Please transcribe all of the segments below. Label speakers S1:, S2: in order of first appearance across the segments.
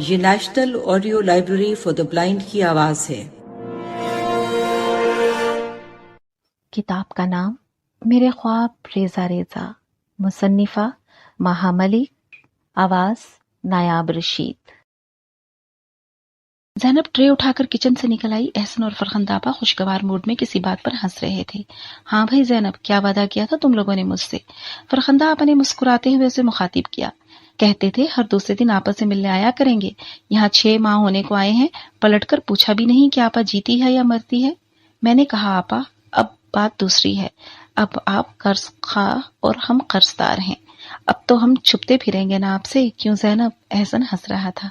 S1: یہ national audio library for the blind کی آواز ہے۔
S2: کتاب کا نام میرے خواب ریزہ ریزہ، مصنفہ ماہا ملک، آواز نایاب رشید۔ زینب ٹرے اٹھا کر کچن سے نکل آئی۔ احسن اور فرخندہ آپا خوشگوار موڈ میں کسی بات پر ہنس رہے تھے۔ ہاں بھائی زینب، کیا وعدہ کیا تھا تم لوگوں نے مجھ سے؟ فرخندہ آپا نے مسکراتے ہوئے اسے مخاطب کیا۔ کہتے تھے ہر دوسرے دن آپا سے ملنے آیا کریں گے، یہاں 6 ماہ ہونے کو آئے ہیں، پلٹ کر پوچھا بھی نہیں کہ آپا جیتی ہے یا مرتی ہے۔ میں نے کہا آپا اب بات دوسری ہے، اب آپ قرض خواہ اور ہم قرض دار ہیں، اب تو ہم چھپتے پھریں گے نا آپ سے، کیوں زینب؟ احسن ہنس رہا تھا۔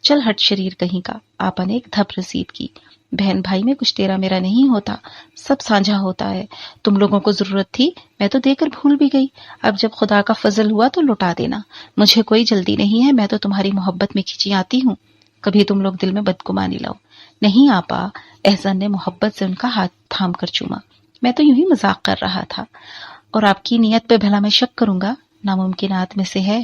S2: چل ہٹ شریر کہیں کا، آپا نے ایک دھپ رسید کی۔ بہن بھائی میں کچھ تیرا میرا نہیں ہوتا، سب سانجھا ہوتا ہے، تم لوگوں کو ضرورت تھی میں تو دے کر بھول بھی گئی، اب جب خدا کا فضل ہوا تو لوٹا دینا، مجھے کوئی جلدی نہیں ہے، میں تو تمہاری محبت میں کھنچی آتی ہوں، کبھی تم لوگ دل میں بدگمانی لاؤ۔ نہیں آپا، احسن نے محبت سے ان کا ہاتھ تھام کر چوما، میں تو یوں ہی مذاق کر رہا تھا، اور آپ کی نیت پہ بھلا میں شک کروں گا؟ ناممکنات میں سے ہے،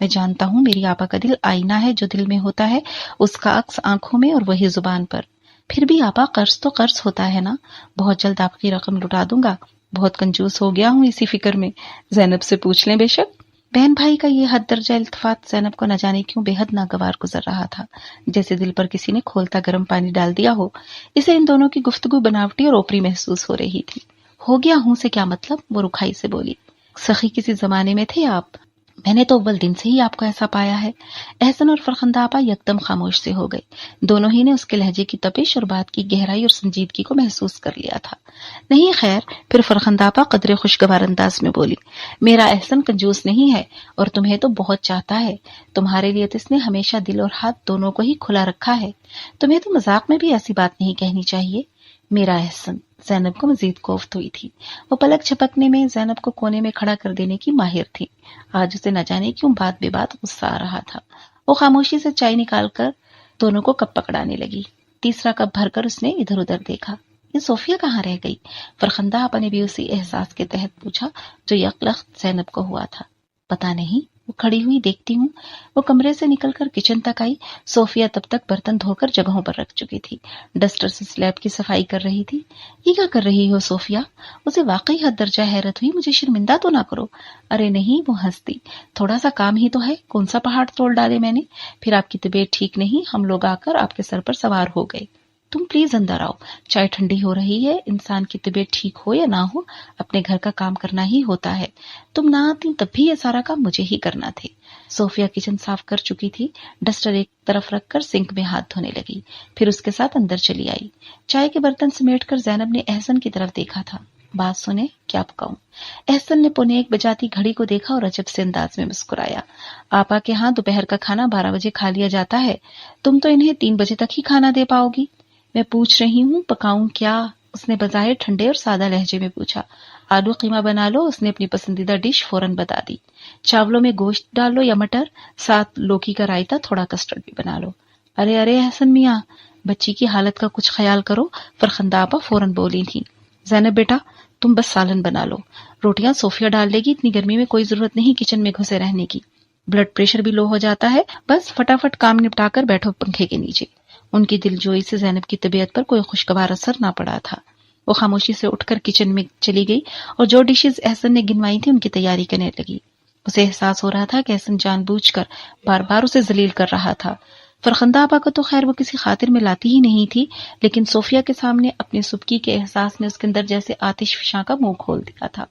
S2: میں جانتا ہوں میری آپا کا دل آئینہ ہے، جو دل میں ہوتا ہے اس کا عکس آنکھوں میں اور وہی زبان پر۔ پھر بھی آپا قرض تو قرض ہوتا ہے نا، بہت جلد آپ کی رقم لٹا دوں گا، بہت کنجوس ہو گیا ہوں اسی فکر میں، زینب سے پوچھ لیں بے شک۔ بہن بھائی کا یہ حد درجہ التفات زینب کو نہ جانے کیوں بے حد ناگوار گزر رہا تھا، جیسے دل پر کسی نے کھولتا گرم پانی ڈال دیا ہو۔ اسے ان دونوں کی گفتگو بناوٹی اور اوپری محسوس ہو رہی تھی۔ ہو گیا ہوں سے کیا مطلب؟ وہ رکھائی سے بولی۔ سخی کسی زمانے میں تھے آپ، میں نے تو اول دن سے ہی آپ کو ایسا پایا ہے۔ احسن اور فرخندہ آپا یکدم خاموش سے ہو گئے، دونوں ہی نے اس کے لہجے کی تپش اور بات کی گہرائی اور سنجیدگی کو محسوس کر لیا تھا۔ نہیں خیر، پھر فرخندہ آپا قدرے خوشگوار انداز میں بولی، میرا احسن کنجوس نہیں ہے اور تمہیں تو بہت چاہتا ہے، تمہارے لیے تو اس نے ہمیشہ دل اور ہاتھ دونوں کو ہی کھلا رکھا ہے، تمہیں تو مذاق میں بھی ایسی بات نہیں کہنی چاہیے۔ میرا احسن، زینب کو مزید کوفت ہوئی تھی۔ وہ پلک جھپکنے میں زینب کو کونے میں کھڑا کر دینے کی ماہر تھی۔ آج اسے نہ جانے کیوں بات بے بات غصہ آ رہا تھا۔ وہ خاموشی سے چائے نکال کر دونوں کو کپ پکڑانے لگی۔ تیسرا کپ بھر کر اس نے ادھر ادھر دیکھا، یہ صوفیہ کہاں رہ گئی؟ فرخندہ آپا نے بھی اسی احساس کے تحت پوچھا جو یکلخت زینب کو ہوا تھا۔ پتہ نہیں، وہ کھڑی ہوئی دیکھتی ہوں۔ وہ کمرے سے نکل کر کچن تک آئی۔ صوفیہ تب تک برتن دھو کر جگہوں پر رکھ چکی تھی، ڈسٹر سے سلیب کی صفائی کر رہی تھی۔ یہ کیا کر رہی ہو صوفیہ؟ اسے واقعی حد درجہ حیرت ہوئی۔ مجھے شرمندہ تو نہ کرو۔ ارے نہیں، وہ ہنس دی، تھوڑا سا کام ہی تو ہے، کون سا پہاڑ توڑ ڈالے میں نے؟ پھر آپ کی طبیعت ٹھیک نہیں، ہم لوگ آ کر آپ کے سر پر سوار ہو گئے۔ تم پلیز اندر آؤ، چائے ٹھنڈی ہو رہی ہے، انسان کی طبیعت ٹھیک ہو یا نہ ہو اپنے گھر کا کام کرنا ہی ہوتا ہے، تم نہ آتی تب بھی یہ سارا کام مجھے ہی کرنا تھے۔ صوفیہ کچن صاف کر چکی تھی، ڈسٹر ایک طرف رکھ کر سنک میں ہاتھ دھونے لگی، پھر اس کے ساتھ اندر چلی آئی۔ چائے کے برتن سمیٹ کر زینب نے احسن کی طرف دیکھا تھا۔ بات سنے، کیا پکاؤں؟ احسن نے 1:45 بجاتی گھڑی کو دیکھا اور عجب سے انداز میں مسکرایا۔ آپا کے ہاں دوپہر کا کھانا 12 بجے کھا لیا جاتا ہے، تم تو انہیں 3 بجے تک ہی کھانا دے پاؤ گی۔ میں پوچھ رہی ہوں پکاؤں کیا؟ اس نے بظاہر ٹھنڈے اور سادہ لہجے میں پوچھا۔ آلو قیمہ بنا لو، اس نے اپنی پسندیدہ ڈش فوراً بتا دی۔ چاولوں میں گوشت ڈال لو یا مٹر، ساتھ لوکی کا رائتا، تھوڑا کسٹرڈ بھی بنا لو۔ ارے ارے احسن میاں، بچی کی حالت کا کچھ خیال کرو، فرخندہ آپا فوراً بولی تھی۔ زینب بیٹا، تم بس سالن بنا لو، روٹیاں صوفیہ ڈال لے گی، اتنی گرمی میں کوئی ضرورت نہیں کچن میں گھسے رہنے کی، بلڈ پریشر بھی لو ہو جاتا ہے، بس فٹافٹ کام نپٹا کر بیٹھو پنکھے کے نیچے۔ ان کی دلجوئی سے زینب کی طبیعت پر کوئی خوشگوار اثر نہ پڑا تھا۔ وہ خاموشی سے اٹھ کر کچن میں چلی گئی اور جو ڈشز احسن نے گنوائی تھی ان کی تیاری کرنے لگی۔ اسے احساس ہو رہا تھا کہ احسن جان بوجھ کر بار بار اسے ذلیل کر رہا تھا۔ فرخندہ آپا کو تو خیر وہ کسی خاطر میں لاتی ہی نہیں تھی، لیکن صوفیہ کے سامنے اپنی سبکی کے احساس نے اس کے اندر جیسے آتش فشاں کا منہ کھول دیا تھا۔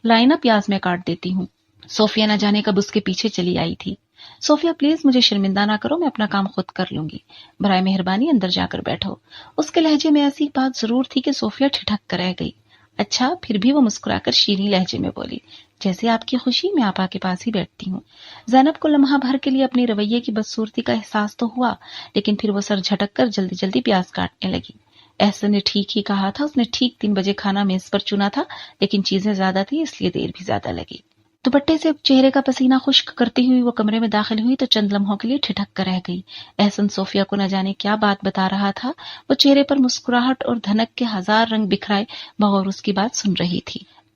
S2: لائن اب پیاز میں کاٹ دیتی ہوں۔ صوفیہ نہ جانے کب اس کے پیچھے چلی آئی تھی۔ صوفیہ پلیز مجھے شرمندہ نہ کرو، میں اپنا کام خود کر لوں گی، برائے مہربانی اندر جا کر بیٹھو۔ اس کے لہجے میں ایسی بات ضرور تھی کہ صوفیہ ٹھٹک کر رہ گئی۔ اچھا، پھر بھی وہ مسکرا کر شیریں لہجے میں بولی، جیسے آپ کی خوشی، میں آپا کے پاس ہی بیٹھتی ہوں۔ زینب کو لمحہ بھر کے لیے اپنی رویے کی بدصورتی کا احساس تو ہوا، لیکن پھر وہ سر جھٹک کر جلدی جلدی پیاز کاٹنے لگی۔ احسن نے ٹھیک ہی کہا تھا، اس نے ٹھیک 3 بجے کھانا میز پر چنا تھا، لیکن چیزیں زیادہ تھی اس لیے دیر بھی زیادہ لگی۔ دوپٹے سے چہرے کا پسینہ خشک کرتی ہوئی وہ کمرے میں داخل ہوئی تو چند لمحوں کے لیے ٹھٹک کر رہ گئی۔ احسن صوفیہ کو نہ جانے کیا بات بتا رہا تھا، وہ چہرے پر مسکراہٹ اور دھنک کے 1000 رنگ بکھرائے بغور اس کی بات سن رہی تھی۔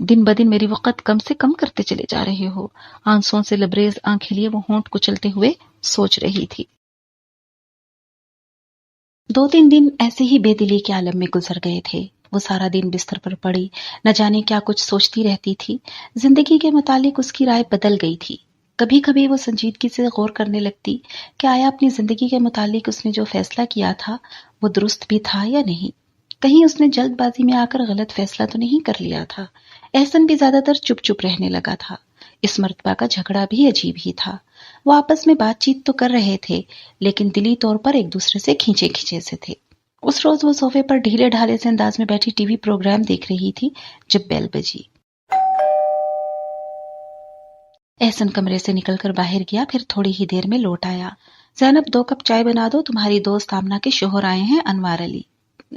S2: دن بدن میری وقت کم سے کم کرتے چلے جا رہے ہو۔ آنسوں سے لبریز آنکھیں لیے وہ ہونٹ کچلتے ہوئے سوچ رہی تھی۔ 2-3 دن ایسے ہی بے دلی کے عالم میں گزر گئے تھے۔ وہ سارا دن بستر پر پڑی نہ جانے کیا کچھ سوچتی رہتی تھی۔ زندگی کے متعلق اس کی رائے بدل گئی تھی۔ کبھی کبھی وہ سنجیدگی سے غور کرنے لگتی کہ آیا اپنی زندگی کے متعلق اس نے جو فیصلہ کیا تھا وہ درست بھی تھا یا نہیں۔ کہیں اس نے جلد بازی میں آ کر غلط فیصلہ تو نہیں کر لیا تھا۔ احسن بھی زیادہ تر چپ چپ رہنے لگا تھا۔ اس مرتبہ کا جھگڑا بھی عجیب ہی تھا۔ وہ آپس میں بات چیت تو کر رہے تھے لیکن دلی طور پر ایک دوسرے سے کھینچے کھینچے سے تھے۔ اس روز وہ صوفے پر ڈھیلے ڈھالے سے انداز میں بیٹھی ٹی وی پروگرام دیکھ رہی تھی جب بیل بجی۔ احسن کمرے سے نکل کر باہر گیا، پھر تھوڑی ہی دیر میں لوٹ آیا۔ زینب 2 کپ چائے بنا دو، تمہاری دوست آمنہ کے شوہر آئے ہیں، انوار علی۔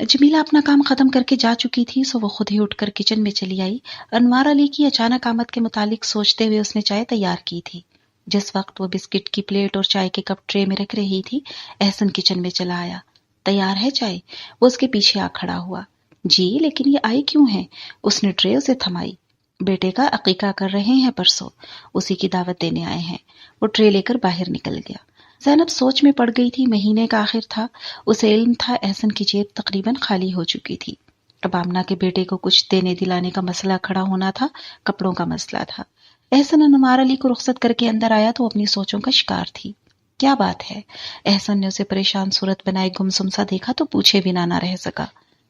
S2: جمیلہ اپنا کام ختم کر کے جا چکی تھی سو وہ خود ہی اٹھ کر کچن میں چلی آئی۔ انوار علی کی اچانک آمد کے متعلق سوچتے ہوئے اس نے چائے تیار کی تھی۔ جس وقت وہ بسکٹ کی پلیٹ اور چائے کے کپ ٹرے میں رکھ رہی تھی، احسن کچن میں چلا آیا۔ تیار ہے چائے؟ وہ اس کے پیچھے آ کھڑا ہوا۔ جی، لیکن یہ آئی کیوں ہے؟ اس نے ٹرے اسے تھمائی۔ بیٹے کا عقیقہ کر رہے ہیں پرسوں، اسی کی دعوت دینے آئے ہیں۔ وہ ٹرے لے کر باہر نکل گیا۔ زینب سوچ میں پڑ گئی تھی۔ مہینے کا آخر تھا، اسے علم تھا احسن کی جیب تقریباً خالی ہو چکی تھی۔ اب آمنہ کے بیٹے کو کچھ دینے دلانے کا مسئلہ کھڑا ہونا تھا، کپڑوں کا مسئلہ تھا۔ احسن انوار علی کو رخصت کر کے اندر آیا تو اپنی سوچوں کا شکار تھی۔ کیا بات ہے؟ احسن نے اسے پریشان صورت بنائے گمسم سا دیکھا تو پوچھے بنا نہ رہ سکا،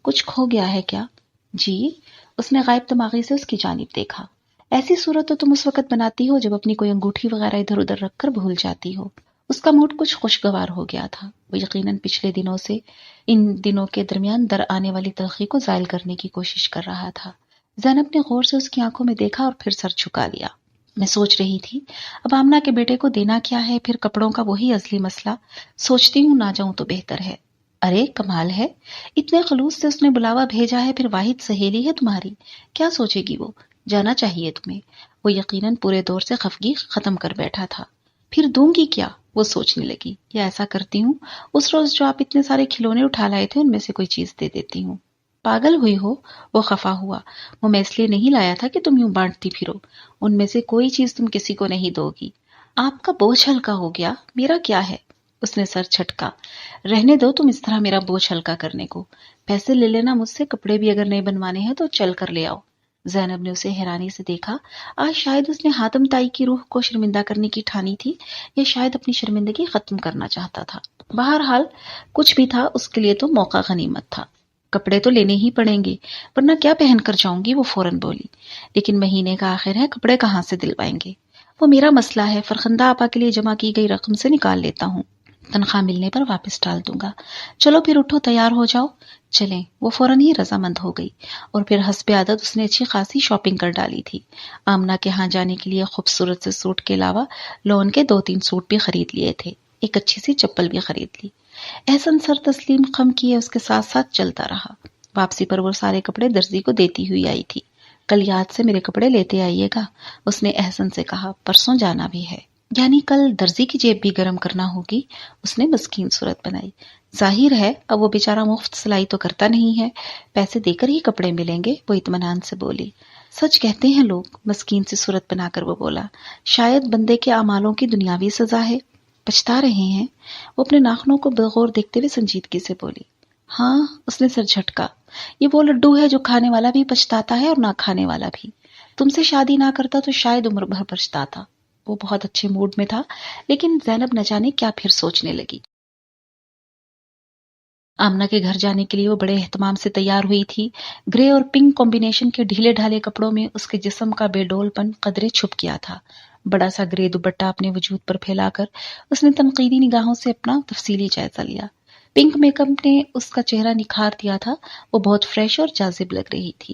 S2: کچھ کھو گیا ہے کیا؟ جی، اس نے غائب دماغی سے اس کی جانب دیکھا۔ ایسی صورت تو تم اس وقت بناتی ہو جب اپنی کوئی انگوٹھی وغیرہ ادھر ادھر رکھ کر بھول جاتی ہو۔ اس کا موڈ کچھ خوشگوار ہو گیا تھا۔ وہ یقیناً پچھلے دنوں سے ان دنوں کے درمیان در آنے والی تلخی کو زائل کرنے کی کوشش کر رہا تھا۔ زینب نے غور سے اس کی آنکھوں میں دیکھا اور پھر سر جھکا لیا۔ میں سوچ رہی تھی اب آمنہ کے بیٹے کو دینا کیا ہے، پھر کپڑوں کا وہی ازلی مسئلہ، سوچتی ہوں نہ جاؤں تو بہتر ہے۔ ارے کمال ہے، اتنے خلوص سے اس نے بلاوا بھیجا ہے، پھر واحد سہیلی ہے تمہاری، کیا سوچے گی وہ؟ جانا چاہیے تمہیں۔ وہ یقیناً پورے دور سے خفگی ختم کر بیٹھا تھا۔ پھر دوں گی کیا؟ وہ سوچنے لگی، یا ایسا کرتی ہوں اس روز جو آپ اتنے سارے کھلونے اٹھا لائے تھے ان میں سے کوئی چیز دے دیتی ہوں۔ پاگل ہوئی ہو؟ وہ خفا ہوا۔ وہ میں اس لیے نہیں لایا تھا کہ تم یوں بانٹتی پھرو، ان میں سے کوئی چیز تم کسی کو نہیں دو گی۔ آپ کا بوجھ ہلکا ہو گیا، میرا کیا ہے؟ اس نے سر چھٹکا۔ رہنے دو تم اس طرح میرا بوجھ ہلکا کرنے کو، پیسے لے لینا مجھ سے، کپڑے بھی اگر نئے بنوانے ہیں تو چل کر لے آؤ۔ زینب نے اسے حیرانی سے دیکھا۔ آج شاید اس نے حاتم تائی کی روح کو شرمندہ کرنے کی ٹھانی تھی، یا شاید اپنی شرمندگی ختم کرنا چاہتا تھا۔ بہرحال کچھ بھی تھا، اس کے لیے تو موقع غنیمت تھا۔ کپڑے تو لینے ہی پڑیں گے ورنہ کیا پہن کر جاؤں گی، وہ فوراً بولی۔ لیکن مہینے کا آخر ہے، کپڑے کہاں سے دلوائیں گے؟ وہ میرا مسئلہ ہے، فرخندہ آپا کے لیے جمع کی گئی رقم سے نکال لیتا ہوں، تنخواہ ملنے پر واپس ڈال دوں گا۔ چلو پھر اٹھو، تیار ہو جاؤ، چلیں۔ وہ فوراً ہی رضامند ہو گئی اور پھر حسب عادت اس نے اچھی خاصی شاپنگ کر ڈالی تھی۔ آمنہ کے ہاں جانے کے لیے خوبصورت سے سوٹ کے علاوہ لون کے 2-3 سوٹ بھی خرید لیے تھے، ایک اچھی سی چپل بھی خرید لی۔ احسن سر تسلیم خم کیے اس کے ساتھ ساتھ چلتا رہا۔ واپسی پر وہ سارے کپڑے درزی کو دیتی ہوئی آئی تھی۔ کل یاد سے میرے کپڑے لیتے آئیے گا، اس نے احسن سے کہا، پرسوں جانا بھی ہے۔ یعنی کل درزی کی جیب بھی گرم کرنا ہوگی، اس نے مسکین صورت بنائی۔ ظاہر ہے اب وہ بیچارہ مفت سلائی تو کرتا نہیں ہے، پیسے دے کر ہی کپڑے ملیں گے، وہ اطمینان سے بولی۔ سچ کہتے ہیں لوگ، مسکین سی صورت بنا کر وہ بولا، شاید بندے کے اعمالوں کی دنیاوی سزا ہے، پچھتا رہے ہیں۔ وہ اپنے ناخنوں کو بغور دیکھتے ہوئے سنجیدگی سے بولی۔ ہاں، اس نے سر جھٹکا، یہ وہ لڈو ہے جو کھانے والا بھی پچھتاتا ہے اور نہ کھانے والا بھی۔ تم سے شادی نہ کرتا تو شاید عمر بھر پچھتاتا۔ وہ بہت اچھے موڈ میں تھا، لیکن زینب نہ جانے کیا پھر سوچنے لگی۔ آمنہ کے گھر جانے کے لیے وہ بڑے اہتمام سے تیار ہوئی تھی۔ گرے اور پنک کمبینیشن کے ڈھیلے ڈھالے کپڑوں میں اس کے جسم کا بے ڈول پن قدرے چھپ گیا تھا۔ بڑا سا گرے دوپٹہ اپنے وجود پر پھیلا کر اس نے تنقیدی نگاہوں سے اپنا تفصیلی جائزہ لیا۔ پنک میک اپ نے اس کا چہرہ نکھار دیا تھا، وہ بہت فریش اور جاذب لگ رہی تھی۔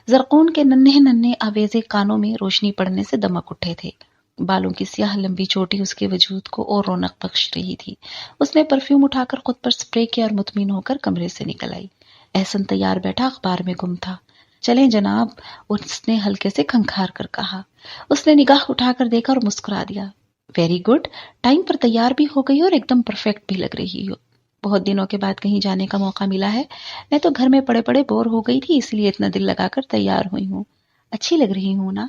S2: زرقون کے ننھے ننھے آویزے کانوں میں روشنی پڑنے سے دمک اٹھے تھے۔ بالوں کی سیاہ لمبی چوٹی اس کے وجود کو اور رونق بخش رہی تھی۔ اس نے پرفیوم اٹھا کر خود پر سپرے کیا اور مطمئن ہو کر کمرے سے نکل آئی۔ احسن تیار بیٹھا اخبار میں گم تھا۔ چلیں جناب، اس نے ہلکے سے کھنکھار کر کہا۔ اس نے نگاہ اٹھا کر دیکھا اور مسکرا دیا۔ ویری گڈ، ٹائم پر تیار بھی ہو گئی اور ایک دم پرفیکٹ بھی لگ رہی ہو۔ بہت دنوں کے بعد کہیں جانے کا موقع ملا ہے، میں تو گھر میں پڑے پڑے بور ہو گئی تھی، اس لیے اتنا دل لگا کر تیار ہوئی ہوں۔ اچھی لگ رہی ہوں نا؟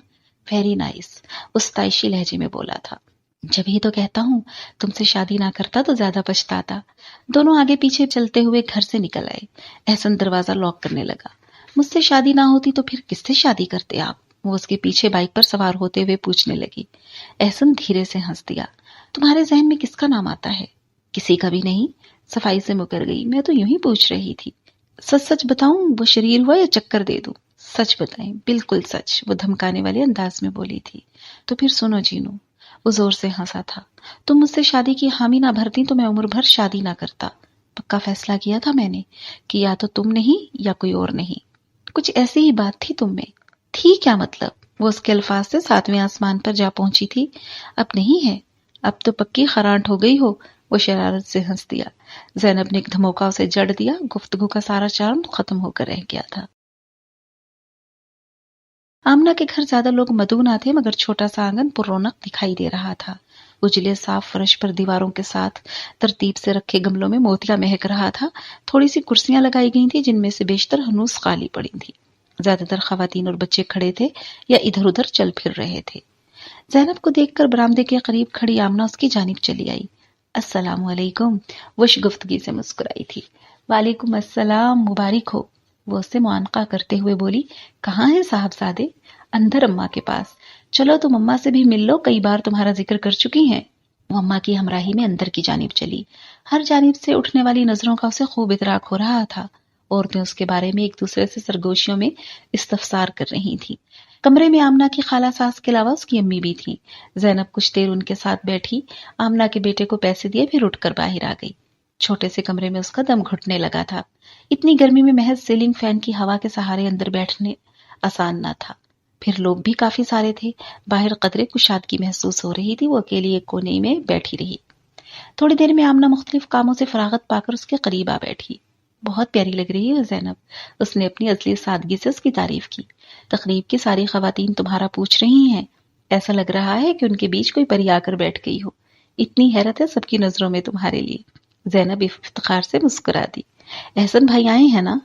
S2: ویری نائس، اس تائشی لہجے میں بولا تھا۔ جب ہی تو کہتا ہوں تم سے شادی نہ کرتا تو زیادہ پچھتاتا۔ دونوں آگے پیچھے چلتے ہوئے گھر سے نکل آئے۔ احسن دروازہ لاک کرنے لگا۔ مجھ سے شادی نہ ہوتی تو پھر کس سے شادی کرتے آپ؟ وہ اس کے پیچھے بائک پر سوار ہوتے ہوئے پوچھنے لگی۔ احسن دھیرے سے ہنس دیا۔ تمہارے ذہن میں کس کا نام آتا ہے؟ کسی کا بھی نہیں، صفائی سے مکر گئی۔ میں تو یوں ہی پوچھ رہی تھی۔ سچ سچ بتاؤں وہ شریر ہوا یا چکر دے دوں؟ سچ بتائیں، بالکل سچ، وہ دھمکانے والے انداز میں بولی تھی۔ تو پھر سنو جینو، وہ زور سے ہنسا تھا۔ تم مجھ سے شادی کی حامی نہ بھرتی تو میں عمر بھر شادی نہ کرتا۔ پکا فیصلہ کیا تھا میں نے کہ یا تو تم نہیں یا کوئی اور نہیں۔ کچھ ایسی ہی بات تھی تم میں۔ تھی کیا مطلب؟ وہ اس کے الفاظ سے ساتویں آسمان پر جا پہنچی تھی۔ اب نہیں ہے، اب تو پکی خرانٹ ہو گئی ہو۔ وہ شرارت سے ہنس دیا۔ زینب نے ایک دھموکا اسے جڑ دیا۔ گفتگو کا سارا چارم ختم ہو کر رہ گیا تھا۔ آمنہ کے گھر زیادہ لوگ مدعو نہ تھے، مگر چھوٹا سا آنگن پر رونق دکھائی دے رہا تھا۔ اجلے صاف فرش پر دیواروں کے ساتھ ترتیب سے رکھے گملوں میں موتیا مہک رہا تھا۔ تھوڑی سی کرسیاں لگائی گئی تھیں جن میں سے بیشتر ہنوز خالی پڑی تھیں۔ زیادہ تر خواتین اور بچے کھڑے تھے یا ادھر ادھر چل پھر رہے تھے۔ زینب کو دیکھ کر برآمدے کے قریب کھڑی آمنہ اس کی جانب چلی آئی۔ السلام علیکم، وہ شگفتگی سے مسکرائی تھی۔ وعلیکم السلام، مبارک ہو، وہ اس سے معانقہ کرتے ہوئے بولی۔ کہاں ہیں صاحبزادے؟ اندر اماں کے پاس۔ چلو تم اماں سے بھی مل لو، کئی بار تمہارا ذکر کر چکی ہیں۔ وہ اماں کی ہمراہی میں اندر کی جانب چلی۔ ہر جانب سے اٹھنے والی نظروں کا اسے خوب ادراک ہو رہا تھا۔ عورتیں اس کے بارے میں ایک دوسرے سے سرگوشیوں میں استفسار کر رہی تھیں۔ کمرے میں آمنہ کی خالہ ساس کے علاوہ اس کی امی بھی تھیں۔ زینب کچھ دیر ان کے ساتھ بیٹھی، آمنہ کے بیٹے کو پیسے دیے، پھر اٹھ کر باہر آ گئی۔ چھوٹے سے کمرے میں اس کا دم گھٹنے لگا تھا۔ اتنی گرمی میں محض سیلنگ فین کی ہوا کے سہارے اندر بیٹھنے آسان نہ تھا۔ پھر لوگ بھی کافی سارے تھے۔ باہر قدرے کشادگی محسوس ہو رہی تھی۔ وہ اکیلی ایک کونے میں بیٹھی رہی۔ تھوڑی دیر میں آمنہ مختلف کاموں سے فراغت پا کر اس کے قریب آ بیٹھی۔ بہت پیاری لگ رہی ہے زینب، اس نے اپنی اصلی سادگی سے اس کی تعریف کی۔ تقریب کی ساری خواتین تمہارا پوچھ رہی ہیں۔ ایسا لگ رہا ہے کہ ان کے بیچ کوئی پری آ کر بیٹھ گئی ہو۔ اتنی حیرت ہے سب کی نظروں میں تمہارے لیے۔ زینب افتخار سے مسکرا دی۔ احسن بھائی آئے ہیں نا؟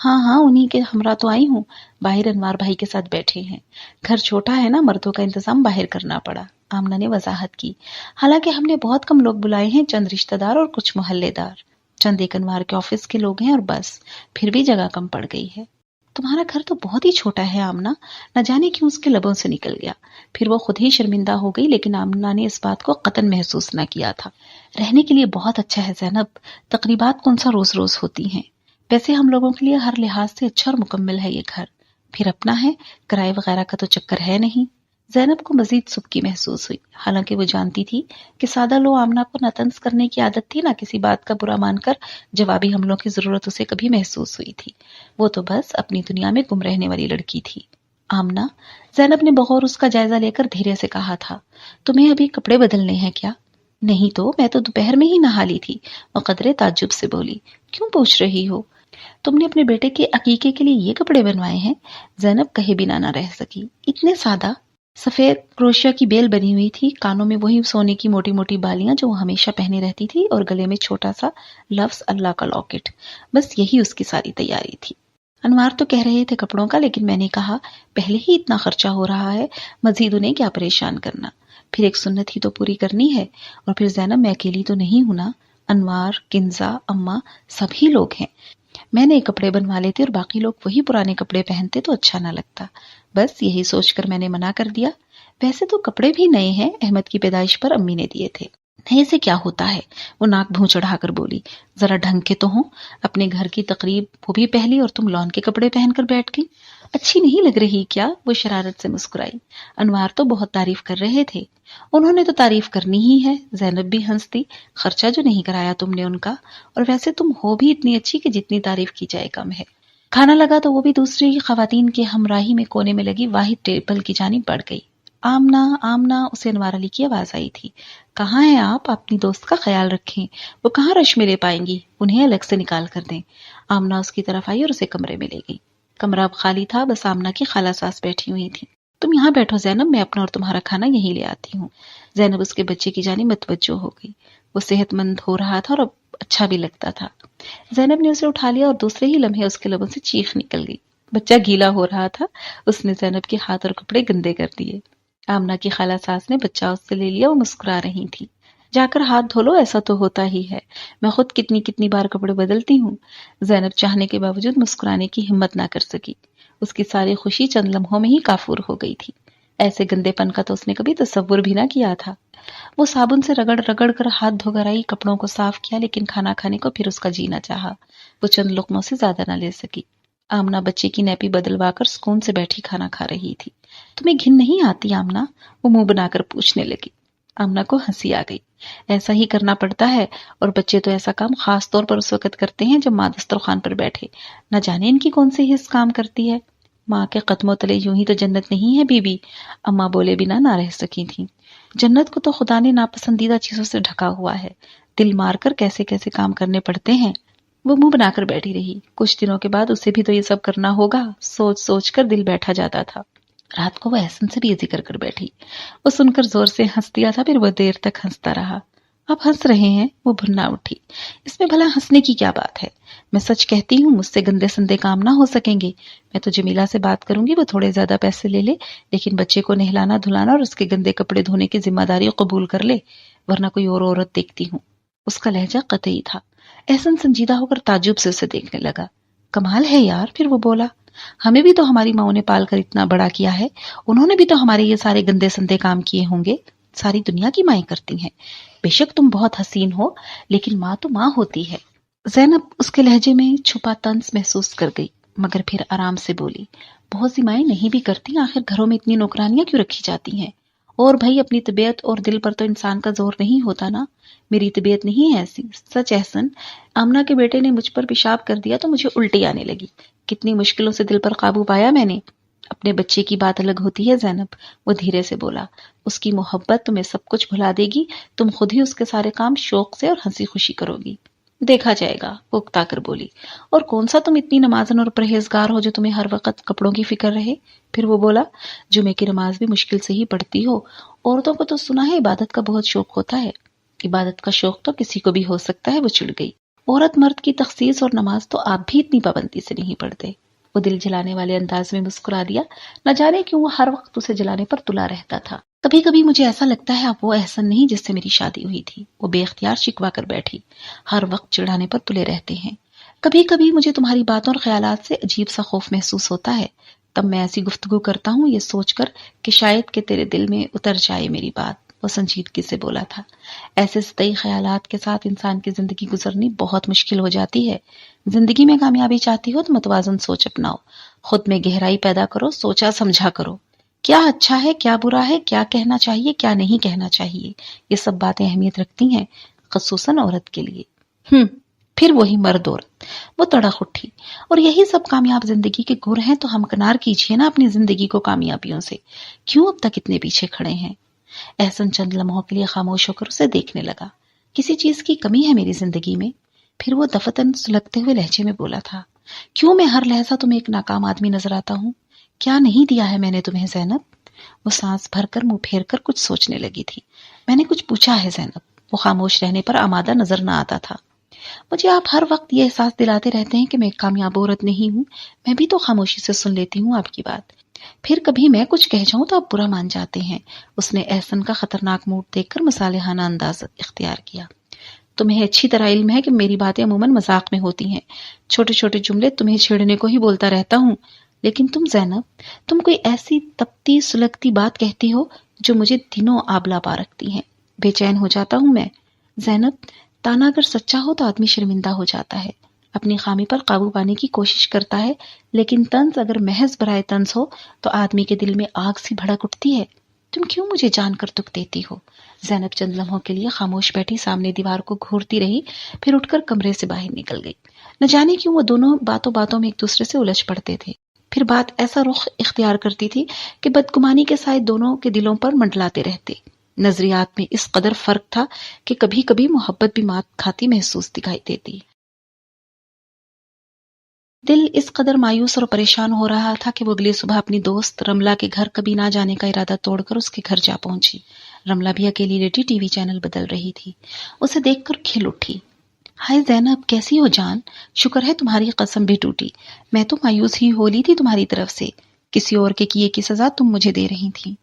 S2: ہاں ہاں، انہی کے ہمراہ تو آئی ہوں۔ باہر انوار بھائی کے ساتھ بیٹھے ہیں۔ گھر چھوٹا ہے نا، مردوں کا انتظام باہر کرنا پڑا، آمنہ نے وضاحت کی۔ حالانکہ ہم نے بہت کم لوگ بلائے ہیں، چند رشتہ دار اور کچھ محلے دار، چند ایک انوار کے آفس کے لوگ ہیں اور بس، پھر بھی جگہ کم پڑ گئی ہے۔ تمہارا گھر تو بہت ہی چھوٹا ہے آمنہ، نہ جانے کیوں اس کے لبوں سے نکل گیا۔ پھر وہ خود ہی شرمندہ ہو گئی، لیکن آمنہ نے اس بات کو قطعاً محسوس نہ کیا تھا۔ رہنے کے لیے بہت اچھا ہے زینب، تقریبات کون سا روز روز ہوتی ہیں۔ ویسے ہم لوگوں کے لیے ہر لحاظ سے اچھا اور مکمل ہے یہ گھر، پھر اپنا ہے، کرائے وغیرہ کا تو چکر ہے نہیں۔ زینب کو مزید سبکی محسوس ہوئی، حالانکہ وہ جانتی تھی کہ سادہ لو آمنہ کو نہ طنز کرنے کی عادت تھی، نہ کسی بات کا برا مان کر جوابی حملوں کی ضرورت اسے کبھی محسوس ہوئی تھی۔ وہ تو بس اپنی دنیا میں گم رہنے والی لڑکی تھی۔ آمنہ، زینب نے بغور اس کا جائزہ لے کر دھیرے سے کہا تھا، تمہیں ابھی کپڑے بدلنے ہیں کیا؟ نہیں تو، میں تو دوپہر میں ہی نہا لی تھی، وہ قدرے تعجب سے بولی۔ کیوں پوچھ رہی ہو؟ تم نے اپنے بیٹے کے عقیقے کے لیے یہ کپڑے بنوائے ہیں؟ زینب کہے بنا نہ رہ سکی۔ اتنے سادہ؟ سفید کروشیا کی بیل بنی ہوئی تھی، کانوں میں وہی سونے کی موٹی موٹی بالیاں جو وہ ہمیشہ پہنے رہتی تھی، اور گلے میں چھوٹا سا لفظ اللہ کا لاکٹ، بس یہی اس کی ساری تیاری تھی۔ انوار تو کہہ رہے تھے کپڑوں کا، لیکن میں نے کہا پہلے ہی اتنا خرچہ ہو رہا ہے، مزید انہیں کیا پریشان کرنا، پھر ایک سنت ہی تو پوری کرنی ہے، اور پھر زینب میں اکیلی تو نہیں ہوں نا، انوار، کنزا، اماں، سبھی لوگ ہیں۔ میں نے کپڑے بنوا لیتے اور باقی لوگ وہی پرانے کپڑے پہنتے تو اچھا نہ لگتا، بس یہی سوچ کر میں نے منع کر دیا۔ ویسے تو کپڑے بھی نئے ہیں، احمد کی پیدائش پر امی نے دیے تھے۔ نئے سے کیا ہوتا ہے، وہ ناک بھوں چڑھا کر بولی، ذرا ڈھنگ کے تو ہوں، اپنے گھر کی تقریب وہ بھی پہلی اور تم لون کے کپڑے پہن کر بیٹھ گئی، اچھی نہیں لگ رہی کیا؟ وہ شرارت سے مسکرائی۔ انوار تو بہت تعریف کر رہے تھے۔ انہوں نے تو تعریف کرنی ہی ہے، زینب بھی ہنس دی، خرچہ جو نہیں کرایا تم نے ان کا، اور ویسے تم ہو بھی اتنی اچھی کہ جتنی تعریف کی جائے کم ہے۔ کھانا لگا تو وہ بھی دوسری خواتین کے ہمراہی میں کونے میں لگی واحد ٹیبل کی جانب بڑھ گئی۔ آمنہ، آمنہ، اسے انوار علی کی آواز آئی تھی۔ کہاں ہیں آپ؟ اپنی دوست کا خیال رکھیں، وہ کہاں رش میں لے پائیں گی، انہیں الگ سے نکال کر دیں۔ آمنہ اس کی طرف آئی اور اسے کمرے میں لے گئی۔ کمرہ اب خالی تھا، بس آمنہ کی خالہ ساس بیٹھی ہوئی تھی۔ تم یہاں بیٹھو زینب، میں اپنا اور تمہارا کھانا یہیں لے آتی ہوں۔ زینب اس کے بچے کی جانب متوجہ ہو گئی، وہ صحت مند ہو رہا تھا اور اب اچھا بھی لگتا تھا۔ زینب نے اسے اٹھا لیا اور دوسرے ہی لمحے اس کے لبوں سے چیخ نکل گئی۔ بچہ گیلا ہو رہا تھا، اس نے زینب کے ہاتھ اور کپڑے گندے کر دیے۔ آمنہ کی خالہ ساس نے بچہ اس سے لے لیا، وہ مسکرا رہی تھی۔ جا کر ہاتھ دھو لو، ایسا تو ہوتا ہی ہے، میں خود کتنی بار کپڑے بدلتی ہوں۔ زینب چاہنے کے باوجود مسکرانے کی ہمت نہ کر سکی، اس کی ساری خوشی چند لمحوں میں ہی کافور ہو گئی تھی۔ ایسے گندے پن کا تو اس نے کبھی تصور بھی نہ کیا تھا۔ وہ صابن سے رگڑ رگڑ کر ہاتھ دھو کر آئی، کپڑوں کو صاف کیا، لیکن کھانا کھانے کو پھر اس کا جی نہ چاہا۔ وہ چند لقموں سے زیادہ نہ لے سکی۔ آمنہ بچے کی نیپی بدلوا کر سکون سے بیٹھی کھانا کھا رہی تھی۔ تمہیں گھن نہیں آتی آمنہ؟ وہ منہ بنا کر پوچھنے لگی۔ آمنہ کو ہنسی آ گئی۔ ایسا ہی کرنا پڑتا ہے، اور بچے تو ایسا کام خاص طور پر اس وقت کرتے ہیں جب ماں دسترخوان پر بیٹھے، نہ جانے ان کی کون سی حس کام کرتی ہے۔ ماں کے قدموں تلے یوں ہی تو جنت نہیں ہے بی بی، اماں بولے بنا نہ رہ سکی تھیں۔ جنت کو تو خدا نے ناپسندیدہ چیزوں سے ڈھکا ہوا ہے، دل مار کر کیسے کیسے کام کرنے پڑتے ہیں۔ وہ منہ بنا کر بیٹھی رہی۔ کچھ دنوں کے بعد اسے بھی تو یہ سب کرنا ہوگا، سوچ سوچ کر دل بیٹھا جاتا تھا۔ رات کو وہ احسن سے بھی یہ ذکر کر بیٹھی۔ وہ سن کر زور سے ہنس دیا تھا، پھر وہ دیر تک ہنستا رہا۔ اب ہنس رہے ہیں، وہ بھنا اٹھی۔ اس میں بھلا ہنسنے کی کیا بات ہے؟ میں سچ کہتی ہوں، مجھ سے گندے سندے کام نہ ہو سکیں گے۔ میں تو جمیلہ سے بات کروں گی، وہ تھوڑے زیادہ پیسے لے لے، لیکن بچے کو نہلانا دھلانا اور اس کے گندے کپڑے دھونے کی ذمہ داری قبول کر لے، ورنہ کوئی اور عورت دیکھتی ہوں۔ اس کا لہجہ قطعی تھا۔ احسن سنجیدہ ہو کر تعجب سے اسے دیکھنے لگا۔ کمال ہے یار، پھر وہ بولا، ہمیں بھی تو ہماری ماں نے پال کر اتنا بڑا کیا ہے، انہوں نے بھی تو ہمارے یہ سارے گندے سندے کام کیے ہوں گے، ساری دنیا کی مائیں کرتی ہیں۔ بے شک تم بہت حسین ہو، لیکن ماں تو ماں ہوتی ہے۔ زینب اس کے لہجے میں چھپا طنز محسوس کر گئی، مگر پھر آرام سے بولی، بہت سی مائیں نہیں بھی کرتی، آخر گھروں میں اتنی نوکرانیاں کیوں رکھی جاتی ہیں؟ اور بھائی اپنی طبیعت اور دل پر تو انسان کا زور نہیں ہوتا نا، میری طبیعت نہیں ہے ایسی۔ سچ احسن، آمنہ کے بیٹے نے مجھ پر پیشاب کر دیا تو مجھے الٹی آنے لگی، کتنی مشکلوں سے دل پر قابو پایا میں نے۔ اپنے بچے کی بات الگ ہوتی ہے زینب، وہ دھیرے سے بولا، اس کی محبت تمہیں سب کچھ بھلا دے گی، تم خود ہی اس کے سارے کام شوق سے اور ہنسی خوشی کرو گی۔ دیکھا جائے گا، وہ اکتا کر بولی۔ اور کون سا تم اتنی نمازن اور پرہیزگار ہو جو تمہیں ہر وقت کپڑوں کی فکر رہے؟ پھر وہ بولا، جمعے کی نماز بھی مشکل سے ہی پڑھتی ہو، عورتوں کو تو سنا ہے عبادت کا بہت شوق ہوتا ہے۔ عبادت کا شوق تو کسی کو بھی ہو سکتا ہے، وہ چڑ گئی۔ عورت مرد کی تخصیص اور نماز تو آپ بھی اتنی پابندی سے نہیں پڑھتے۔ وہ دل جلانے والے انداز میں مسکرا دیا، نہ جانے کیوں وہ ہر وقت اسے جلانے پر تلا رہتا تھا۔ کبھی کبھی مجھے ایسا لگتا ہے اب وہ احسن نہیں جس سے میری شادی ہوئی تھی۔ وہ بے اختیار شکوا کر بیٹھی، ہر وقت چڑھانے پر تلے رہتے ہیں۔ کبھی کبھی مجھے تمہاری باتوں اور خیالات سے عجیب سا خوف محسوس ہوتا ہے، تب میں ایسی گفتگو کرتا ہوں یہ سوچ کر کہ شاید کہ تیرے دل میں اتر جائے میری بات۔ وہ سنجیدگی سے بولا تھا، ایسے سطحی خیالات کے ساتھ انسان کی زندگی گزرنی بہت مشکل ہو جاتی ہے۔ زندگی میں کامیابی چاہتی ہو تو متوازن سوچ اپناؤ، خود میں گہرائی پیدا کرو، سوچا سمجھا کرو، کیا اچھا ہے کیا برا ہے، کیا کہنا چاہیے کیا نہیں کہنا چاہیے، یہ سب باتیں اہمیت رکھتی ہیں، خصوصاً عورت کے لیے۔ پھر وہی مرد عورت، وہ تڑک اٹھی، اور یہی سب کامیاب زندگی کے گر ہیں، تو ہمکنار کیجئے نا اپنی زندگی کو کامیابیوں سے، کیوں اب تک اتنے پیچھے کھڑے ہیں؟ احسن چند لمحوں کے لیے خاموش ہو کر اسے دیکھنے لگا۔ کسی چیز کی کمی ہے میری زندگی میں؟ پھر وہ دفتن سلگتے ہوئے لہجے میں بولا تھا، کیوں میں ہر لحظہ تمہیں ایک ناکام آدمی نظر آتا ہوں؟ کیا نہیں دیا ہے میں نے تمہیں زینب؟ وہ سانس بھر کر منہ پھیر کر کچھ سوچنے لگی تھی۔ میں نے کچھ پوچھا ہے زینب؟ وہ خاموش رہنے پر آمادہ نظر نہ آتا تھا۔ مجھے آپ ہر وقت یہ احساس دلاتے رہتے ہیں کہ میں ایک کامیاب عورت نہیں ہوں، میں بھی تو خاموشی سے سن لیتی ہوں آپ کی بات، پھر کبھی میں کچھ کہہ جاؤں تو آپ برا مان جاتے ہیں۔ اس نے احسن کا خطرناک موڈ دیکھ کر مصالحانہ انداز اختیار کیا۔ تمہیں اچھی طرح علم ہے کہ میری باتیں عموماً مذاق میں ہوتی ہیں، چھوٹے چھوٹے جملے تمہیں چھیڑنے کو ہی بولتا رہتا ہوں، لیکن تم زینب، تم کوئی ایسی تپتی سلگتی بات کہتی ہو جو مجھے دنوں آبلا پا رکھتی ہیں، بے چین ہو جاتا ہوں میں۔ زینب، تانا اگر سچا ہو تو آدمی شرمندہ ہو جاتا ہے، اپنی خامی پر قابو پانے کی کوشش کرتا ہے، لیکن طنز اگر محض برائے طنز ہو تو آدمی کے دل میں آگ سی بھڑک اٹھتی ہے۔ تم کیوں مجھے جان کر دکھ دیتی ہو؟ زینب چند لمحوں کے لیے خاموش بیٹھی سامنے دیوار کو گھورتی رہی، پھر اٹھ کر کمرے سے باہر نکل گئی۔ نہ جانے کیوں وہ دونوں باتوں باتوں میں ایک دوسرے سے الجھ پڑتے تھے، پھر بات ایسا رخ اختیار کرتی تھی کہ بدگمانی کے سائے دونوں کے دلوں پر منڈلاتے رہتے۔ نظریات میں اس قدر فرق تھا کہ کبھی کبھی محبت بھی مات کھاتی محسوس دکھائی دیتی۔ دل اس قدر مایوس اور پریشان ہو رہا تھا کہ وہ اگلی صبح اپنی دوست رملہ کے گھر کبھی نہ جانے کا ارادہ توڑ کر اس کے گھر جا پہنچی۔ رملہ بھی اکیلی لیٹی ٹی وی چینل بدل رہی تھی، اسے دیکھ کر کھل اٹھی۔ ہائے زینب، کیسی ہو جان؟ شکر ہے تمہاری قسم بھی ٹوٹی، میں تو مایوس ہی ہو لی تھی تمہاری طرف سے، کسی اور کے کیے کی سزا تم مجھے دے رہی تھی۔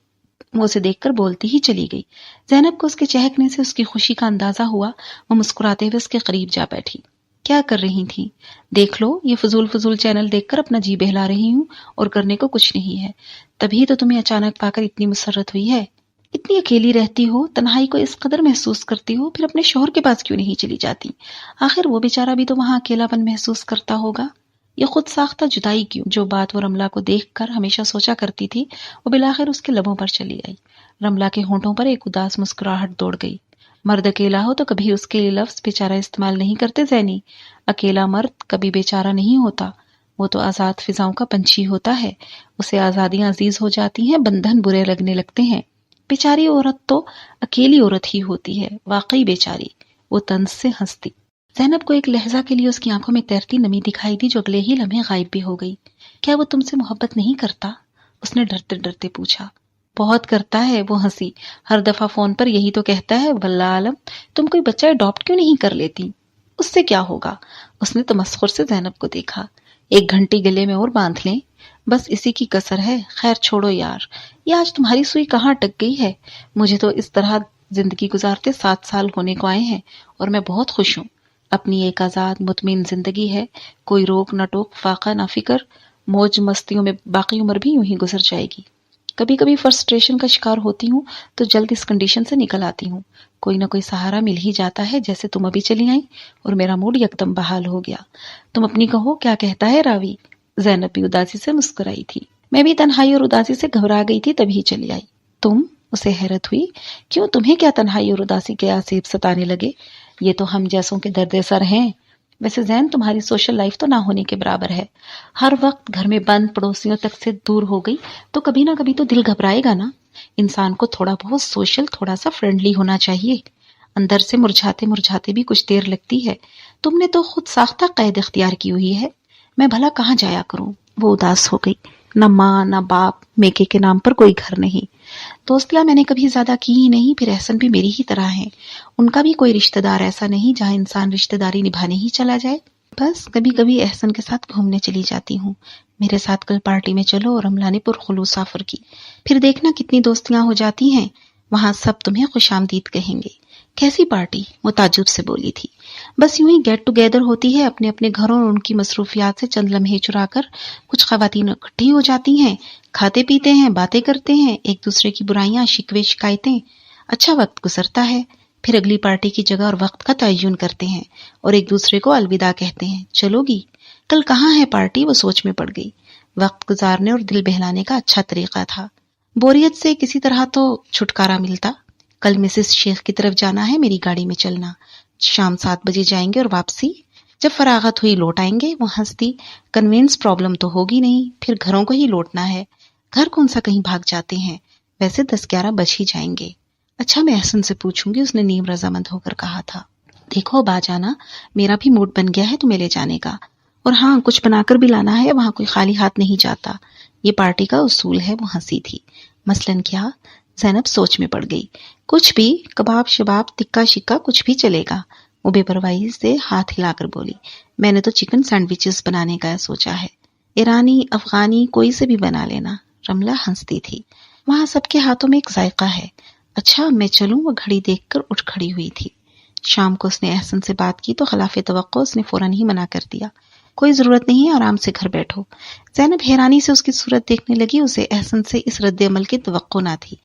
S2: وہ اسے دیکھ کر بولتی ہی چلی گئی۔ زینب کو اس کے چہکنے سے اس کی خوشی کا اندازہ ہوا۔ وہ مسکراتے ہوئے اس کے قریب جا بیٹھی۔ کیا کر رہی تھی؟ دیکھ لو، یہ فضول چینل دیکھ کر اپنا جی بہلا رہی ہوں، اور کرنے کو کچھ نہیں ہے۔ تبھی تو تمہیں اچانک پا کر اتنی مسرت ہوئی ہے۔ اتنی اکیلی رہتی ہو، تنہائی کو اس قدر محسوس کرتی ہو، پھر اپنے شوہر کے پاس کیوں نہیں چلی جاتی؟ آخر وہ بیچارہ بھی تو وہاں اکیلا پن محسوس کرتا ہوگا۔ یہ خود ساختہ جدائی کیوں؟ جو بات وہ رملہ کو دیکھ کر ہمیشہ سوچا کرتی تھی، وہ بالآخر اس کے لبوں پر چلی آئی۔ رملہ کے ہونٹوں پر ایک اداس مسکراہٹ دوڑ گئی۔ مرد اکیلا ہو تو کبھی اس کے لیے لفظ بیچارہ استعمال نہیں کرتے زینی۔ اکیلا مرد کبھی بیچارہ نہیں ہوتا، وہ تو آزاد فضاؤں کا پنچھی ہوتا ہے۔ اسے آزادیاں عزیز ہو جاتی ہیں، بندھن برے لگنے لگتے ہیں۔ بیچاری عورت تو اکیلی عورت ہی ہوتی ہے، واقعی بیچاری۔ وہ طنز سے ہنستی۔ زینب کو ایک لہجہ کے لیے اس کی آنکھوں میں تیرتی نمی دکھائی دی، جو اگلے ہی لمحے غائب بھی ہو گئی۔ کیا وہ تم سے محبت نہیں کرتا؟ اس نے ڈرتے ڈرتے پوچھا۔ بہت کرتا ہے، وہ ہنسی۔ ہر دفعہ فون پر یہی تو کہتا ہے، واللہ عالم تم کوئی بچہ اڈاپٹ کیوں نہیں کر لیتی؟ اس سے کیا ہوگا؟ اس نے تمسخر سے زینب کو دیکھا۔ ایک گھنٹی گلے میں اور باندھ لیں، بس اسی کی کسر ہے۔ خیر چھوڑو یار، یہ آج تمہاری سوئی کہاں اٹک گئی ہے؟ مجھے تو اس طرح زندگی گزارتے 7 سال ہونے کو آئے ہیں، اور میں بہت خوش ہوں۔ اپنی ایک آزاد مطمئن زندگی ہے، کوئی روک نہ ٹوک، فاقہ نہ فکر، موج مستیوں میں باقی عمر بھی یوں ہی گزر جائے گی۔ کبھی کبھی فرسٹریشن کا شکار ہوتی ہوں تو جلد اس کنڈیشن سے نکل آتی ہوں۔ کوئی نہ کوئی سہارا مل ہی جاتا ہے، جیسے تم ابھی چلی آئیں اور میرا موڈ یکدم بحال ہو گیا۔ تم اپنی کہو، کیا کہتا ہے راوی؟ زینب بھی اداسی سے مسکرائی تھی۔ میں بھی تنہائی اور اداسی سے گھبرا گئی تھی، تبھی چلی آئی۔ تم؟ اسے حیرت ہوئی۔ کیوں، تمہیں کیا تنہائی اور اداسی کے آسیب ستانے لگے؟ یہ تو ہم جیسوں کے درد سر ہیں۔ ویسے زین، تمہاری سوشل لائف تو نہ ہونے کے برابر ہے۔ ہر وقت گھر میں بند، پڑوسیوں تک سے دور ہو گئی تو کبھی نہ کبھی تو دل گھبرائے گا نا۔ انسان کو تھوڑا بہت سوشل، تھوڑا سا فرینڈلی ہونا چاہیے۔ اندر سے مرجھاتے بھی کچھ دیر لگتی ہے۔ تم نے تو خود ساختہ قید اختیار کی ہوئی ہے۔ میں بھلا کہاں جایا کروں؟ وہ اداس ہو گئی۔ نہ ماں نہ باپ، میکے کے نام پر کوئی گھر نہیں۔ دوستیاں میں نے کبھی زیادہ کی ہی نہیں، پھر احسن بھی میری ہی طرح ہیں۔ ان کا بھی کوئی رشتہ دار ایسا نہیں جہاں انسان رشتہ داری نبھانے ہی چلا جائے۔ بس کبھی کبھی احسن کے ساتھ گھومنے چلی جاتی ہوں۔ میرے ساتھ کل پارٹی میں چلو، اور رملہ نے پرخلوص سافر کی۔ پھر دیکھنا کتنی دوستیاں ہو جاتی ہیں، وہاں سب تمہیں خوش آمدید کہیں گے۔ کیسی پارٹی؟ وہ تعجب سے بولی تھی۔ بس یوں ہی گیٹ ٹوگیدر ہوتی ہے، اپنے اپنے گھروں اور ان کی مصروفیات سے چند لمحے چرا کر کچھ خواتین اکٹھی ہو جاتی ہیں، کھاتے پیتے ہیں، باتیں کرتے ہیں، ایک دوسرے کی برائیاں، شکوے، شکایتیں۔ اچھا وقت گزرتا ہے، پھر اگلی پارٹی کی جگہ اور وقت کا تعین کرتے ہیں اور ایک دوسرے کو الوداع کہتے ہیں۔ چلو گی؟ کل کہاں ہے پارٹی؟ وہ سوچ میں پڑ گئی۔ وقت گزارنے اور دل بہلانے کا اچھا طریقہ تھا۔ بوریت سے کسی طرح تو چھٹکارا ملتا۔ کل مسز شیخ کی طرف جانا ہے، میری گاڑی میں چلنا۔ شام 7 بجے جائیں گے اور واپسی جب فراغت ہوئی لوٹ آئیں گے۔ وہ ہنستی۔ کنوینس پرابلم تو ہوگی نہیں، پھر گھروں کو ہی لوٹنا ہے۔ گھر کون سا کہیں بھاگ جاتے ہیں، ویسے 10-11 بج ہی جائیں گے۔ اچھا میں احسن سے پوچھوں گی، اس نے نیم رضامند ہو کر کہا تھا۔ دیکھو با جانا، میرا بھی موڈ بن گیا ہے تمہیں لے جانے کا، اور ہاں کچھ بنا کر بھی لانا ہے، وہاں کوئی خالی ہاتھ نہیں جاتا، یہ پارٹی کا اصول ہے۔ وہ ہنسی تھی۔ مثلاً کیا؟ زینب سوچ میں پڑ گئی۔ کچھ بھی، کباب شباب، تکا شکا، کچھ بھی چلے گا۔ وہ بے پرواہی سے ہاتھ ہلا کر بولی، میں نے تو چکن سینڈوچز بنانے کا سوچا ہے، ایرانی، افغانی، کوئی سے بھی بنا لینا۔ رملہ ہنستی تھی۔ وہاں سب کے ہاتھوں میں ایک ذائقہ ہے۔ اچھا میں چلوں؟ وہ گھڑی دیکھ کر اٹھ کھڑی ہوئی تھی۔ شام کو اس نے احسن سے بات کی تو خلاف توقع اس نے فوراً ہی منع کر دیا۔ کوئی ضرورت نہیں ہے، آرام سے گھر بیٹھو۔ زینب حیرانی سے اس کی صورت دیکھنے لگی، اسے احسن سے اس رد عمل کی توقع نہ تھی۔